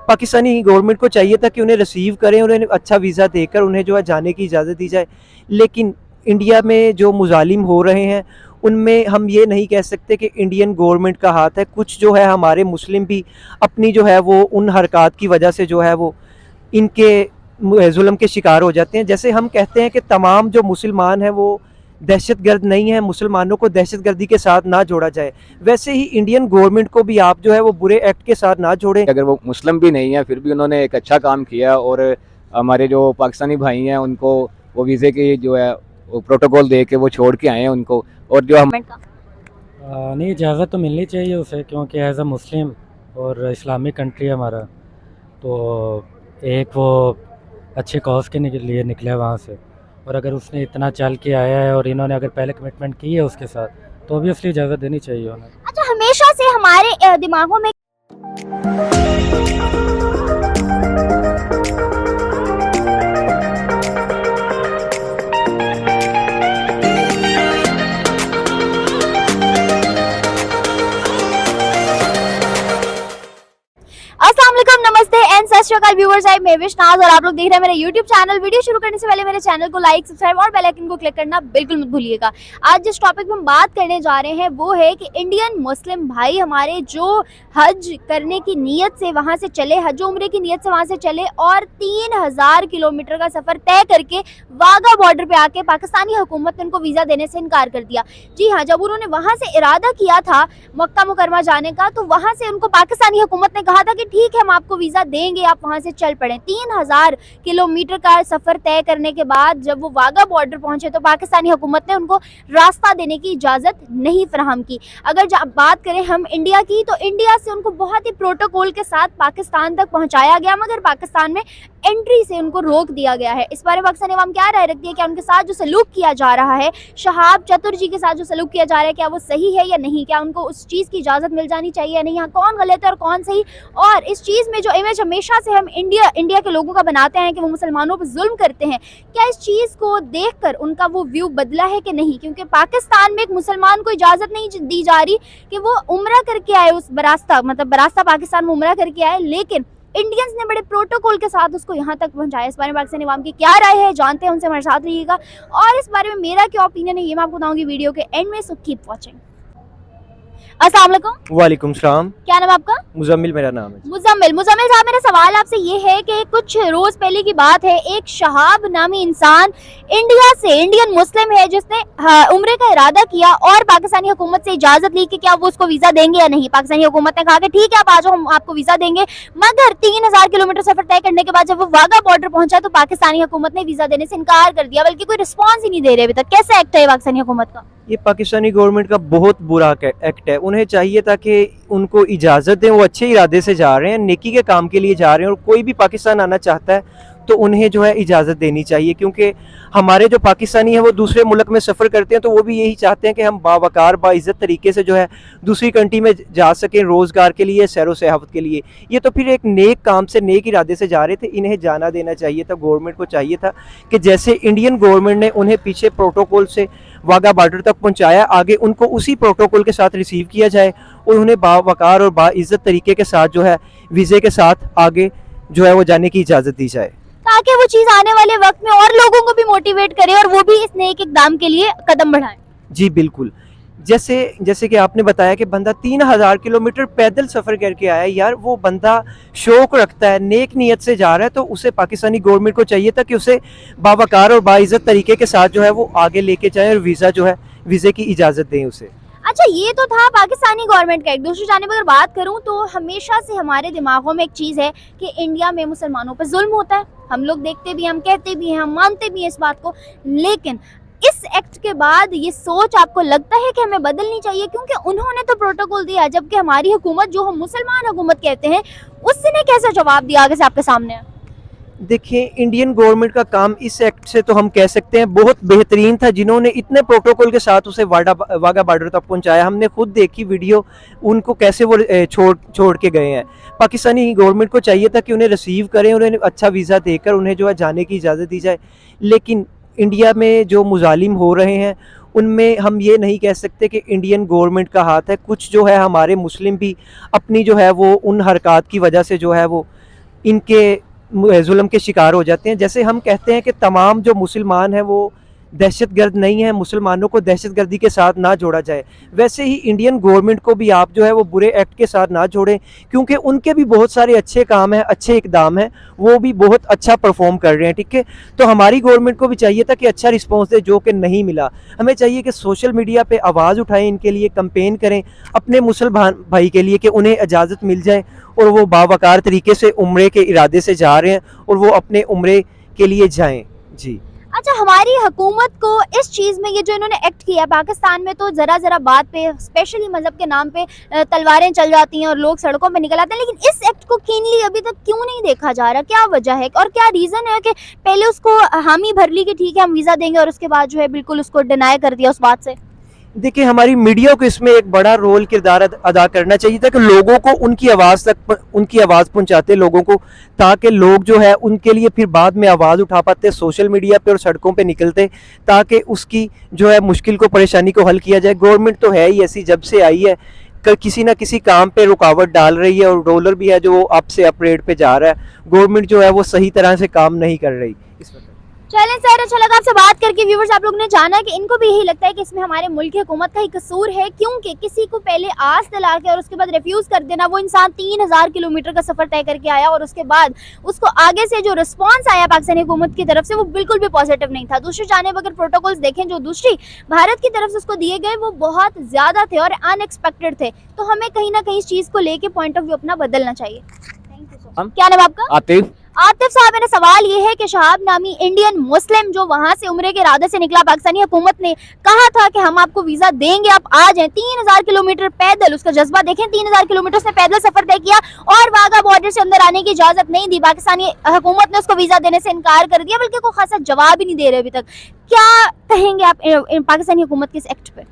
Pakistani government को चाहिए था कि उन्हें रिसीव करें और उन्हें अच्छा वीज़ा देकर उन्हें जो है जाने की इजाज़त दी जाए। लेकिन इंडिया में जो मुज़ालिम हो रहे हैं उनमें हम ये नहीं कह सकते कि इंडियन गवर्नमेंट का हाथ है। कुछ जो है हमारे मुस्लिम भी अपनी जो है वो उन हरकत की वजह से जो है वो इनके जुल्म के शिकार हो जाते हैं। जैसे हम कहते हैं कि तमाम जो मुसलमान हैं वो दहशतगर्द नहीं है, मुसलमानों को दहशतगर्दी के साथ ना जोड़ा जाए, वैसे ही इंडियन गवर्नमेंट को भी आप जो है वो बुरे एक्ट के साथ ना जोड़ें। अगर वो मुस्लिम भी नहीं है फिर भी उन्होंने एक अच्छा काम किया और हमारे जो पाकिस्तानी भाई हैं उनको वो वीज़े की जो है वो प्रोटोकॉल दे के वो छोड़ के आए हैं उनको। और जो हम नहीं, इजाज़त तो मिलनी चाहिए उसे, क्योंकि एज अ मुस्लिम और इस्लामिक कंट्री है हमारा, तो एक वो अच्छे कॉज के लिए निकला है वहाँ से। और अगर उसने इतना चल के आया है और इन्होंने अगर पहले कमिटमेंट की है उसके साथ, तो ऑब्वियसली इजाज़त देनी चाहिए उन्हें। अच्छा, हमेशा से हमारे दिमागों में अस्सलाम वालेकुम, नमस्ते एंड सत श्री अकाल व्यूअर्स। आई मैं विशनाज और आप लोग देख रहे हैं मेरा यूट्यूब चैनल। वीडियो शुरू करने से पहले मेरे चैनल को लाइक, सब्सक्राइब और बेल आइकन को क्लिक करना बिल्कुल मत भूलिएगा। आज जिस टॉपिक पे हम बात करने जा रहे हैं वो है कि इंडियन मुस्लिम भाई हमारे जो हज करने की नीयत से वहां से चले, हज उम्रे की नीयत से वहां से चले और 3000 किलोमीटर का सफर तय करके वाघा बॉर्डर पे आके पाकिस्तानी हुकूमत ने उनको वीजा देने से इनकार कर दिया। जी हाँ, जब उन्होंने वहां से इरादा किया था मक्का मुकरमा जाने का, तो वहां से उनको पाकिस्तानी हुकूमत ने कहा था कि ठीक है, हम आपको वीजा देंगे, आप वहां से चल पड़े। 3000 किलोमीटर का सफर तय करने के बाद जब वो वाघा बॉर्डर पहुंचे तो पाकिस्तानी हुकूमत ने उनको रास्ता देने की इजाजत नहीं फराहम की। अगर बात करें हम इंडिया की, तो इंडिया से उनको बहुत ही प्रोटोकॉल के साथ पाकिस्तान तक पहुंचाया गया, मगर पाकिस्तान में एंट्री से उनको रोक दिया गया है। इस बारे में पाकिस्तानी अवाम क्या राय रखती है? क्या उनके साथ जो सलूक किया जा रहा है, शहाब चतुर्जी के साथ जो सलूक किया जा रहा है, क्या वो सही है या नहीं? क्या उनको उस चीज़ की इजाज़त मिल जानी चाहिए या नहीं? यहाँ कौन गलत है और कौन सही? और इस चीज़ में जो इमेज हमेशा से हम इंडिया के लोगों का बनाते हैं कि वो मुसलमानों पर जुल्म करते हैं, क्या इस चीज़ को देखकर उनका वो व्यू बदला है कि नहीं? क्योंकि पाकिस्तान में एक मुसलमान को इजाज़त नहीं दी जा रही कि वो उम्रा करके आए, उस बरास्ता बरास्ता पाकिस्तान में उम्रा करके आए, लेकिन इंडियंस ने बड़े प्रोटोकॉल के साथ उसको यहाँ तक पहुँचाया। इस बारे में पाकिस्तानी अवाम की क्या राय है, जानते हैं, उनसे हमारे साथ रहिएगा। और इस बारे में मेरा क्या ओपिनियन है ये मैं आपको बताऊंगी वीडियो के एंड में, सो कीप वॉचिंग। अस्सलाम वालेकुम। वालेकुम सलाम। क्या नाम है आपका? मुजम्मिल मेरा नाम है। मुजम्मिल साहब, मेरा सवाल आपसे ये है कि कुछ रोज पहले की बात है, एक शहाब नामी इंसान इंडिया से, इंडियन मुस्लिम है, जिसने उम्रे का इरादा किया और पाकिस्तानी हुकूमत से इजाजत ली कि क्या वो उसको वीजा देंगे या नहीं। पाकिस्तानी हुकूमत ने कहा कि ठीक है, आप आ जाओ, हम आपको वीजा देंगे, मगर 3000 किलोमीटर सफर तय करने के बाद जब वो वाघा बॉर्डर पहुंचा तो पाकिस्तानी हुकूमत ने वीजा देने से इनकार कर दिया, बल्कि कोई रिस्पॉन्स ही नहीं दे रहे अभी तक। कैसे एक्ट है पाकिस्तानी हुकूमत का? ये पाकिस्तानी गवर्नमेंट का बहुत बुरा एक्ट है। उन्हें चाहिए था कि उनको इजाज़त दें, वो अच्छे इरादे से जा रहे हैं, नेकी के काम के लिए जा रहे हैं, और कोई भी पाकिस्तान आना चाहता है तो उन्हें जो है इजाज़त देनी चाहिए। क्योंकि हमारे जो पाकिस्तानी हैं वो दूसरे मुल्क में सफ़र करते हैं तो वो भी यही चाहते हैं कि हम बावकार बाइज़्ज़त तरीके से जो है दूसरी कंट्री में जा सकें, रोज़गार के लिए, सैर व सयाहत के लिए। ये तो फिर एक नेक काम से, नेक इरादे से जा रहे थे, इन्हें जाना देना चाहिए था। गवर्नमेंट को चाहिए था कि जैसे इंडियन गवर्नमेंट ने उन्हें पीछे प्रोटोकॉल से वाघा बॉर्डर तक पहुंचाया, आगे उनको उसी प्रोटोकॉल के साथ रिसीव किया जाए और उन्हें बावकार और बाइज़्ज़त तरीके के साथ जो है वीज़े के साथ आगे जो है वो जाने की इजाज़त दी जाए, ताकि वो चीज आने वाले वक्त में और लोगों को भी मोटिवेट करे और वो भी इस नेक इक़दाम के लिए कदम बढ़ाएं। जी बिल्कुल। जैसे कि आपने बताया कि बंदा 3000 किलोमीटर पैदल सफ़र करके आया है। यार वो बंदा शौक रखता है, नेक नीयत से जा रहा है, तो उसे पाकिस्तानी गवर्नमेंट को चाहिए था कि उसे बावकार और बाइज़्ज़त तरीके के साथ जो है वो आगे लेके जाए और वीज़ा जो है, वीज़े की इजाज़त दें उसे। अच्छा, ये तो था पाकिस्तानी गवर्नमेंट का। एक दूसरी जानिब अगर बात करूं तो हमेशा से हमारे दिमागों में एक चीज़ है कि इंडिया में मुसलमानों पर जुल्म होता है। हम लोग देखते भी हैं, हम कहते भी हैं, हम मानते भी हैं इस बात को, लेकिन इस एक्ट के बाद ये सोच आपको लगता है कि हमें बदलनी चाहिए? क्योंकि उन्होंने तो प्रोटोकॉल दिया, जबकि हमारी हुकूमत, जो हम मुसलमान हुकूमत कहते हैं, उसने कैसा जवाब दिया आगे से आपके सामने? देखिए, इंडियन गवर्नमेंट का काम इस एक्ट से तो हम कह सकते हैं बहुत बेहतरीन था, जिन्होंने इतने प्रोटोकॉल के साथ उसे वाघा बॉर्डर तक पहुंचाया। हमने खुद देखी वीडियो, उनको कैसे वो छोड़ के गए हैं। पाकिस्तानी गवर्नमेंट को चाहिए था कि उन्हें रिसीव करें और उन्हें अच्छा वीज़ा देकर उन्हें जो है जाने की इजाज़त दी जाए। लेकिन इंडिया में जो मुजालिम हो रहे हैं उनमें हम ये नहीं कह सकते कि इंडियन गवर्नमेंट का हाथ है। कुछ जो है हमारे मुस्लिम भी अपनी जो है वो उन हरकत की वजह से जो है वो इनके जुल्म के शिकार हो जाते हैं। जैसे हम कहते हैं कि तमाम जो मुसलमान हैं वो दहशतगर्द नहीं है, मुसलमानों को दहशतगर्दी के साथ ना जोड़ा जाए, वैसे ही इंडियन गवर्नमेंट को भी आप जो है वो बुरे एक्ट के साथ ना जोड़ें, क्योंकि उनके भी बहुत सारे अच्छे काम हैं, अच्छे इकदाम हैं, वो भी बहुत अच्छा परफॉर्म कर रहे हैं। ठीक है, तो हमारी गवर्नमेंट को भी चाहिए था कि अच्छा रिस्पॉन्स दे, जो कि नहीं मिला। हमें चाहिए कि सोशल मीडिया पे आवाज़ उठाएं, इनके लिए कंपेन करें अपने मुसलमान भाई के लिए कि उन्हें इजाज़त मिल जाए और वो बावकार तरीके से उम्रे के इरादे से जा रहे हैं और वो अपने उम्रे के लिए जाएं। जी। अच्छा, हमारी हुकूमत को इस चीज़ में ये जो इन्होंने एक्ट किया पाकिस्तान में, तो ज़रा ज़रा बात पे स्पेशली मज़हब के नाम पे तलवारें चल जाती हैं और लोग सड़कों पे निकल आते हैं, लेकिन इस एक्ट को कीनली अभी तक क्यों नहीं देखा जा रहा? क्या वजह है और क्या रीज़न है कि पहले उसको हामी भर ली कि ठीक है हम वीज़ा देंगे और उसके बाद जो है बिल्कुल उसको डिनाई कर दिया उस बात से? देखिए, हमारी मीडिया को इसमें एक बड़ा रोल किरदार अदा करना चाहिए था कि लोगों को उनकी आवाज़ पहुंचाते लोगों को, ताकि लोग जो है उनके लिए फिर बाद में आवाज़ उठा पाते सोशल मीडिया पे और सड़कों पे निकलते, ताकि उसकी जो है मुश्किल को, परेशानी को हल किया जाए। गवर्नमेंट तो है ही ऐसी, जब से आई है किसी ना किसी काम पे रुकावट डाल रही है, और डॉलर भी है जो वो अप से अप रेट पे जा रहा है। गवर्नमेंट जो है वो सही तरह से काम नहीं कर रही इस वक्त। चलें सर, अच्छा लगा आपसे बात करके। व्यूवर्स, आप लोगों ने जाना कि इनको भी यही लगता है कि इसमें हमारे मुल्क की हुकूमत का ही कसूर है, क्योंकि किसी को पहले आस दिला के और उसके बाद रिफ्यूज़ कर देना। वो इंसान 3000 किलोमीटर का सफ़र तय करके आया और उसके बाद उसको आगे से जो रिस्पांस आया पाकिस्तानी हुकूमत की तरफ से वो बिल्कुल भी पॉजिटिव नहीं था। दूसरी जानिब अगर प्रोटोकॉल्स देखें जो दूसरी भारत की तरफ से उसको दिए गए वो बहुत ज़्यादा थे और अनएक्सपेक्टेड थे, तो हमें कहीं ना कहीं इस चीज़ को लेके पॉइंट ऑफ व्यू अपना बदलना चाहिए। Thank you so much. क्या नाम आपका? आतिफ। आतिफ साहब, मेरा सवाल ये है कि शहाब नामी इंडियन मुस्लिम जो वहां से उम्रे के इरादे से निकला, पाकिस्तानी हुकूमत ने कहा था कि हम आपको वीजा देंगे, आप आ जाएं। 3000 किलोमीटर पैदल, उसका जज्बा देखें, 3000 किलोमीटर उसने पैदल सफर तय किया और वाघा बॉर्डर से अंदर आने की इजाजत नहीं दी। पाकिस्तानी हुकूमत ने उसको वीजा देने से इनकार कर दिया, बल्कि कोई खासा जवाब ही नहीं दे रहे अभी तक। क्या कहेंगे आप पाकिस्तानी हुकूमत के इस एक्ट पे?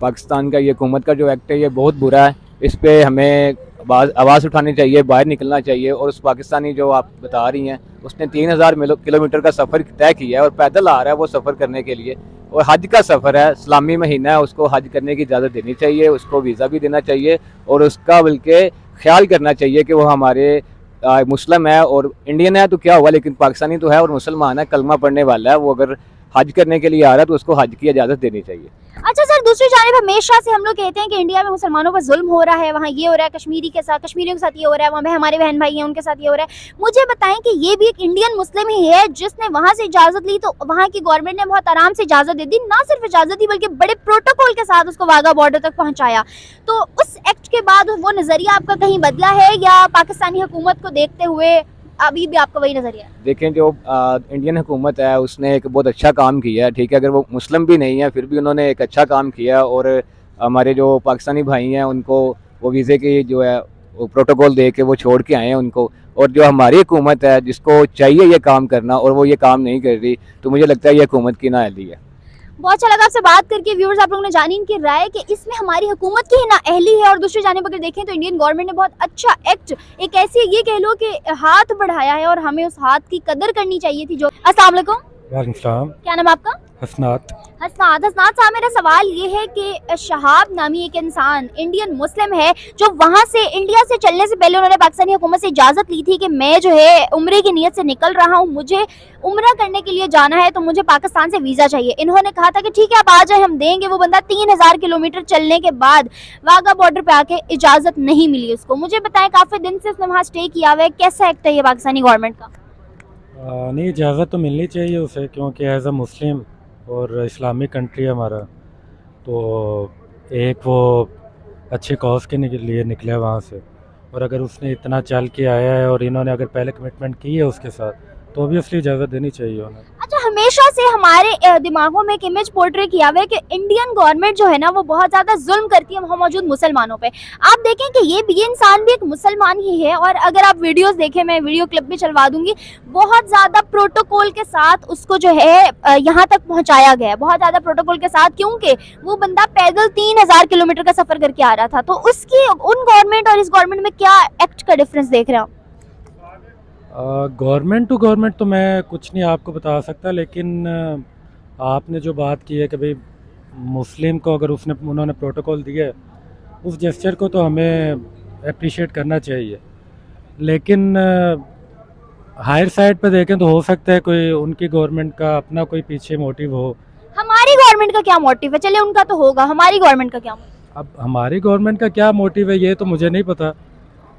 पाकिस्तान का ये हुकूमत का जो एक्ट है ये बहुत बुरा है, इस पे हमें आवाज़ उठानी चाहिए, बाहर निकलना चाहिए। और उस पाकिस्तानी जो आप बता रही हैं उसने 3000 किलोमीटर का सफ़र तय किया है और पैदल आ रहा है वो सफ़र करने के लिए, और हज का सफ़र है, इस्लामी महीना है, उसको हज करने की इजाज़त देनी चाहिए, उसको वीज़ा भी देना चाहिए और उसका बल्कि ख्याल करना चाहिए कि वो हमारे मुस्लिम है और इंडियन है तो क्या हुआ, लेकिन पाकिस्तानी तो है और मुसलमान है, कलमा पढ़ने वाला है। वो अगर हज करने के लिए आ रहा है तो उसको हज की इजाज़त देनी चाहिए। अच्छा सर, दूसरी जानिब हमेशा से हम लोग कहते हैं कि इंडिया में मुसलमानों पर जुल्म हो रहा है, वहाँ ये हो रहा है, कश्मीरियों के साथ ये हो रहा है, वहाँ पे हमारे बहन भाई हैं उनके साथ ये हो रहा है। मुझे बताएं कि ये भी एक इंडियन मुस्लिम ही है जिसने वहाँ से इजाज़त ली, तो वहाँ की गवर्नमेंट ने बहुत आराम से इजाज़त दे दी, ना सिर्फ इजाज़त दी बल्कि बड़े प्रोटोकॉल के साथ उसको वाघा बॉर्डर तक पहुँचाया। तो उस एक्ट के बाद वो नज़रिया आपका कहीं बदला है या पाकिस्तानी हुकूमत को देखते हुए अभी भी आपका वही नज़रिया है? देखें, जो इंडियन हुकूमत है उसने एक बहुत अच्छा काम किया है, ठीक है, अगर वो मुस्लिम भी नहीं है फिर भी उन्होंने एक अच्छा काम किया और हमारे जो पाकिस्तानी भाई हैं उनको वो वीज़े की जो है वो प्रोटोकॉल दे के वो छोड़ के आए हैं उनको। और जो हमारी हुकूमत है जिसको चाहिए ये काम करना और वो ये काम नहीं कर रही, तो मुझे लगता है ये हुकूमत की नाअहली है। बहुत अच्छा लगा आपसे बात करके। व्यूअर्स, आप लोगों ने जानी इनकी राय कि इसमें हमारी हुकूमत की ही नाअहली है, और दूसरी जानिब अगर देखें तो इंडियन गवर्नमेंट ने बहुत अच्छा एक्ट, एक ऐसी ये कह लो कि हाथ बढ़ाया है और हमें उस हाथ की कदर करनी चाहिए थी। जो अस्सलाम वालेकुम, वालेकुम सलाम। क्या नाम है आपका? हसनात। हसनात साहब, मेरा सवाल ये है कि शहाब नामी एक इंसान इंडियन मुस्लिम है जो वहाँ से इंडिया से चलने से पहले उन्होंने पाकिस्तानी हुकूमत से इजाज़त ली थी कि मैं जो है उम्रे की नीयत से निकल रहा हूँ, मुझे उम्रा करने के लिए जाना है, तो मुझे पाकिस्तान से वीज़ा चाहिए। इन्होंने कहा था कि ठीक है आप आ जाए, हम देंगे। वो बंदा 3000 किलोमीटर चलने के बाद वाघा बॉर्डर पे आके इजाज़त नहीं मिली उसको। मुझे बताएं, काफ़ी दिन से उसने वहाँ स्टे किया हुआ है, कैसा एक्ट है ये पाकिस्तानी गवर्नमेंट का? नहीं, इजाज़त तो मिलनी चाहिए उसे, क्योंकि एज अ मुस्लिम और इस्लामिक कंट्री है हमारा, तो एक वो अच्छे कॉज के लिए निकले वहाँ से, और अगर उसने इतना चल के आया है और इन्होंने अगर पहले कमिटमेंट की है उसके साथ, तो ऑब्वियसली इजाज़त देनी चाहिए उन्हें। अच्छा, हमेशा से हमारे दिमागों में एक इमेज पोर्ट्रे किया हुआ है कि इंडियन गवर्नमेंट जो है ना वो बहुत ज़्यादा जुल्म करती है वहाँ मौजूद मुसलमानों पे। आप देखें कि ये इंसान भी एक मुसलमान ही है, और अगर आप वीडियोस देखें, मैं वीडियो क्लिप भी चलवा दूंगी, बहुत ज़्यादा प्रोटोकॉल के साथ उसको जो है यहाँ तक पहुँचाया गया है, बहुत ज़्यादा प्रोटोकॉल के साथ, क्योंकि वो बंदा पैदल 3000 किलोमीटर का सफ़र करके आ रहा था। तो उसकी उन गवर्नमेंट और इस गवर्नमेंट में क्या एक्ट का डिफरेंस देख रहे हो? गवर्नमेंट टू गवर्नमेंट तो मैं कुछ नहीं आपको बता सकता, लेकिन आपने जो बात की है कि भाई मुस्लिम को अगर उन्होंने प्रोटोकॉल दिया है, उस जेस्चर को तो हमें अप्रिशिएट करना चाहिए। लेकिन हायर साइड पे देखें तो हो सकता है कोई उनकी गवर्नमेंट का अपना कोई पीछे मोटिव हो। हमारी गवर्नमेंट का क्या मोटिव है? चलिए उनका तो होगा, हमारी गवर्नमेंट का क्या मोटिव? अब हमारी गवर्नमेंट का क्या मोटिव है ये तो मुझे नहीं पता,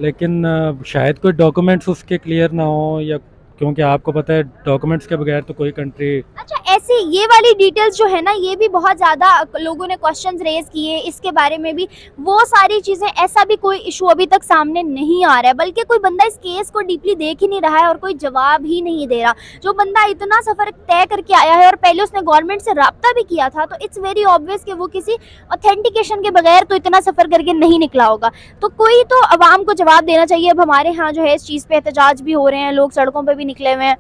लेकिन शायद कोई डॉक्यूमेंट्स उसके क्लियर ना हो, या क्योंकि आपको पता है डॉक्यूमेंट्स के बगैर तो कोई कंट्री। अच्छा, ऐसे ये वाली डिटेल्स जो है ना, ये भी बहुत ज़्यादा लोगों ने क्वेश्चंस रेज किए इसके बारे में भी। वो सारी चीज़ें, ऐसा भी कोई इशू अभी तक सामने नहीं आ रहा है, बल्कि कोई बंदा इस केस को डीपली देख ही नहीं रहा है और कोई जवाब ही नहीं दे रहा। जो बंदा इतना सफ़र तय करके आया है और पहले उसने गवर्नमेंट से रब्ता भी किया था, तो इट्स वेरी ऑब्वियस कि वो किसी ऑथेंटिकेशन के बगैर तो इतना सफ़र करके नहीं निकला होगा। तो कोई तो आवाम को जवाब देना चाहिए। अब हमारे यहाँ जो है इस चीज़ पे एहतजाज भी हो रहे हैं, लोग सड़कों पर भी निकले हुए हैं।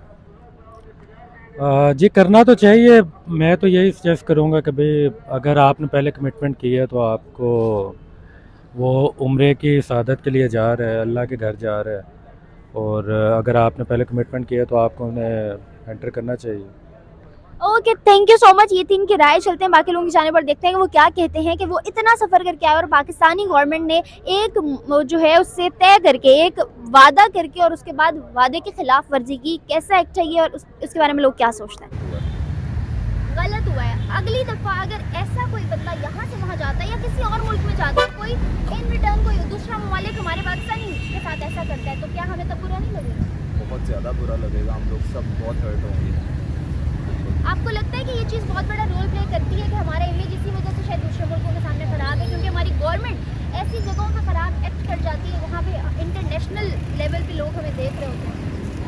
जी करना तो चाहिए। मैं तो यही सजेस्ट करूँगा कि भाई अगर आपने पहले कमिटमेंट की है तो आपको वो उम्रे की शहादत के लिए जा रहा है, अल्लाह के घर जा रहा है, और अगर आपने पहले कमिटमेंट किया तो आपको उन्हें एंटर करना चाहिए। Okay, thank you so much. ये थी इनकी राय। चलते हैं बाकी लोगों की जाने पर, देखते हैं कि वो क्या कहते हैं कि वो इतना सफ़र करके आए और पाकिस्तानी गवर्नमेंट ने एक जो है उससे तय करके, एक वादा करके और उसके बाद वादे की खिलाफ वर्जी की। कैसा एक्ट है ये और उसके बारे में लोग क्या सोचते हैं? गलत हुआ है। अगली दफ़ा अगर ऐसा कोई बंदा यहाँ से वहाँ जाता है या किसी और मुल्क में जाता है, कोई इन रिटर्न कोई दूसरा ममालिक हमारे पाकिस्तानी के साथ ऐसा करता है, तो क्या हमें तब बुरा नहीं लगेगा? बहुत ज़्यादा बुरा लगेगा, हम लोग सब बहुत हर्ट होंगे। आपको लगता है कि ये चीज़ बहुत बड़ा रोल प्ले करती है कि हमारा इमेज इसी वजह से शायद दूसरे मुल्कों के सामने ख़राब है, क्योंकि हमारी गवर्नमेंट ऐसी जगहों पर ख़राब एक्ट कर जाती है, वहाँ पे इंटरनेशनल लेवल पे लोग हमें देख रहे होते हैं?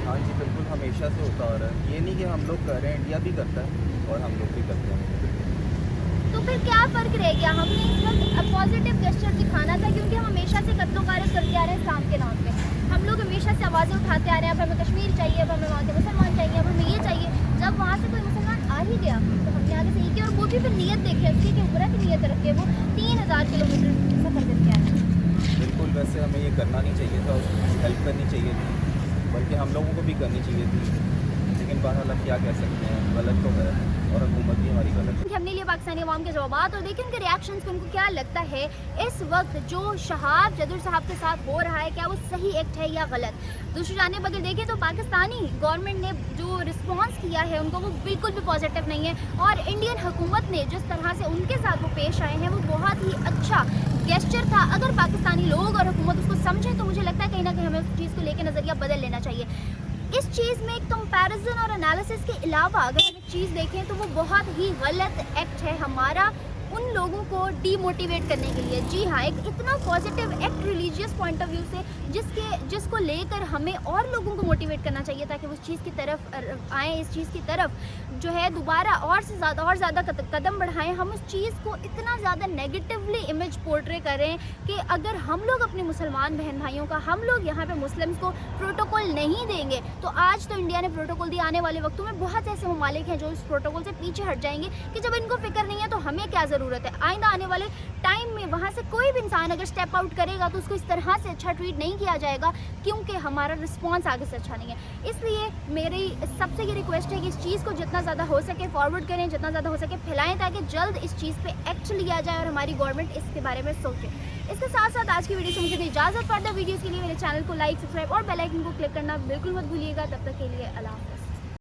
हाँ जी बिल्कुल, हमेशा से होता आ रहा है। ये नहीं कि हम लोग कर रहे हैं, इंडिया भी करता है और हम लोग भी करते हैं। तो फिर क्या फ़र्क रह गया? हमने इस वक्त पॉजिटिव गेस्चर दिखाना था, क्योंकि हम हमेशा से कत्लो गारत करते आ रहे हैं इस्लाम के नाम पे। हम लोग हमेशा से आवाज़ें उठाते आ रहे हैं, अब हमें कश्मीर चाहिए, अब हमें वहाँ के मुसलमान चाहिए, अब हमें ये चाहिए। जब वहाँ से कोई मुसलमान आ ही गया तो हमने आगे से ये किया, और वो भी फिर नीयत देखे उसकी कि बुरा की नीयत रख के वो 3000 किलोमीटर सफ़र करके आए। बिल्कुल, वैसे हमें ये करना नहीं चाहिए था, उसकी हेल्प करनी चाहिए थी, बल्कि हम लोगों को भी करनी चाहिए थी। लेकिन बहरहाल अब क्या कह सकते हैं, गलत तो है और हुकूमत भी हमारी गलत है। हमने लिए पाकिस्तानी अवाम के जवाब और देखें उनके रिएक्शंस को, उनको क्या लगता है इस वक्त जो शहाब जदुर साहब के साथ हो रहा है, क्या वो सही एक्ट है या गलत। दूसरी जानिब अगर देखें तो पाकिस्तानी गवर्नमेंट ने जो रिस्पॉन्स किया है उनको, वो बिल्कुल भी पॉजिटिव नहीं है, और इंडियन हुकूमत ने जिस तरह से उनके साथ वो पेश आए हैं वो बहुत ही अच्छा गेस्चर था। अगर पाकिस्तानी लोग और हुकूमत उसको समझें तो मुझे लगता है कहीं ना कहीं हमें उस चीज़ को लेकर नज़रिया बदल लेना चाहिए। इस चीज़ में एक कंपैरिजन और एनालिसिस के अलावा अगर हम एक चीज़ देखें तो वो बहुत ही गलत एक्ट है हमारा उन लोगों को डीमोटिवेट करने के लिए। जी हाँ, एक इतना positive act religious point of view से जिसको लेकर हमें और लोगों को मोटिवेट करना चाहिए ताकि वो उस चीज़ की तरफ आएँ, इस चीज़ की तरफ जो है दोबारा और से ज़्यादा कदम बढ़ाएं। हम उस चीज़ को इतना ज़्यादा नेगेटिवली इमेज पोर्ट्रे करें कि अगर हम लोग अपने मुसलमान बहन भाइयों का, हम लोग यहाँ पे मुस्लिम्स को प्रोटोकॉल नहीं देंगे तो आज तो इंडिया ने प्रोटोकॉल दिया, आने वाले वक्तों में बहुत ऐसे ममालिक हैं जो इस प्रोटोकॉल से पीछे हट जाएंगे कि जब इनको फिक्र नहीं है तो हमें क्या ज़रूरत है। आइंदा आने वाले टाइम में वहाँ से कोई भी इंसान अगर स्टेप आउट करेगा तो उसको इस तरह से अच्छा ट्रीट नहीं किया जाएगा, क्योंकि हमारा रिस्पॉन्स आगे से अच्छा नहीं है। इसलिए मेरी सबसे ये रिक्वेस्ट है कि इस चीज़ को जितना ज़्यादा हो सके फॉरवर्ड करें, जितना ज़्यादा हो सके फैलाएं, ताकि जल्द इस चीज़ पे एक्ट लिया जाए और हमारी गवर्नमेंट इसके बारे में सोचे। इसके साथ साथ आज की वीडियो से मुझे इजाज़त। फर्दर वीडियोज़ के लिए मेरे चैनल को लाइक, सब्सक्राइब और बेल आइकन को क्लिक करना बिल्कुल मत भूलिएगा। तब तक के लिए अल्लाह।